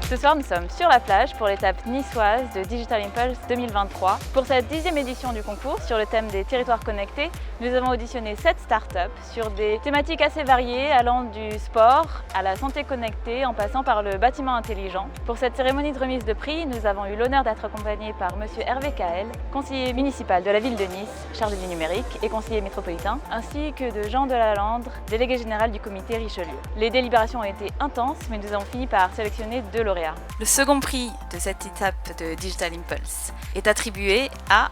Ce soir, nous sommes sur la plage pour l'étape niçoise de Digital Impulse 2023. Pour cette 10e édition du concours sur le thème des territoires connectés, nous avons auditionné 7 startups sur des thématiques assez variées allant du sport à la santé connectée en passant par le bâtiment intelligent. Pour cette cérémonie de remise de prix, nous avons eu l'honneur d'être accompagnés par Monsieur Hervé Caël, conseiller municipal de la ville de Nice, chargé du numérique et conseiller métropolitain, ainsi que de Jean Delalandre, délégué général du comité Richelieu. Les délibérations ont été intenses, mais nous avons fini par sélectionner 2 lauréats. Le second prix de cette étape de Digital Impulse est attribué à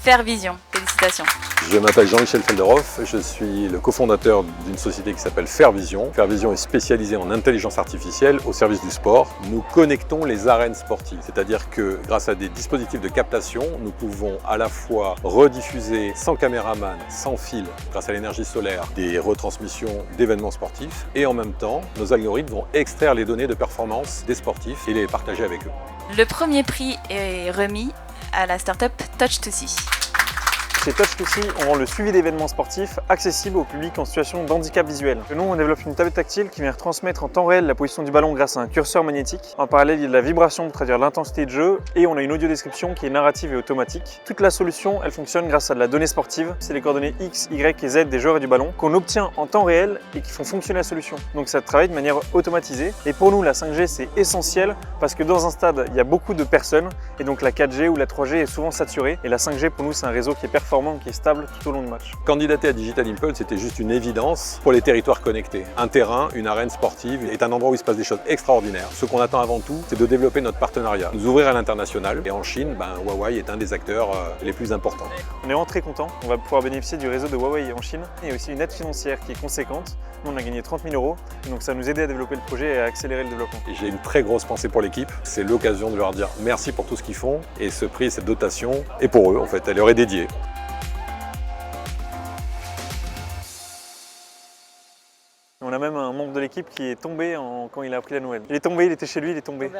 Fairvision. Félicitations. Je m'appelle Jean-Michel Felderhoff, je suis le cofondateur d'une société qui s'appelle Fairvision. Fairvision est spécialisée en intelligence artificielle au service du sport. Nous connectons les arènes sportives, c'est-à-dire que grâce à des dispositifs de captation, nous pouvons à la fois rediffuser sans caméraman, sans fil, grâce à l'énergie solaire, des retransmissions d'événements sportifs et en même temps, nos algorithmes vont extraire les données de performance des sportifs et les partager avec eux. Le premier prix est remis à la startup Touch2See. Chez Touch2See, on rend le suivi d'événements sportifs accessible au public en situation de handicap visuel. Nous, on développe une tablette tactile qui vient retransmettre en temps réel la position du ballon grâce à un curseur magnétique. En parallèle, il y a de la vibration pour traduire l'intensité de jeu et on a une audio-description qui est narrative et automatique. Toute la solution, elle fonctionne grâce à de la donnée sportive. C'est les coordonnées X, Y et Z des joueurs et du ballon qu'on obtient en temps réel et qui font fonctionner la solution. Donc ça travaille de manière automatisée. Et pour nous, la 5G, c'est essentiel parce que dans un stade, il y a beaucoup de personnes et donc la 4G ou la 3G est souvent saturée. Et la 5G, pour nous, c'est un réseau qui est performant, qui est stable tout au long du match. Candidater à Digital Impulse, c'était juste une évidence pour les territoires connectés. Un terrain, une arène sportive est un endroit où il se passe des choses extraordinaires. Ce qu'on attend avant tout, c'est de développer notre partenariat, nous ouvrir à l'international. Et en Chine, Huawei est un des acteurs les plus importants. On est vraiment très content. On va pouvoir bénéficier du réseau de Huawei en Chine. Il y a aussi une aide financière qui est conséquente. Nous, on a gagné 30 000 €. Donc ça nous aidait à développer le projet et à accélérer le développement. Et j'ai une très grosse pensée pour l'équipe. C'est l'occasion de leur dire merci pour tout ce qu'ils font. Et ce prix, cette dotation est pour eux, en fait. Elle leur est dédiée. On a même un membre de l'équipe qui est tombé quand il a appris la nouvelle. Il est tombé, il était chez lui, il est tombé.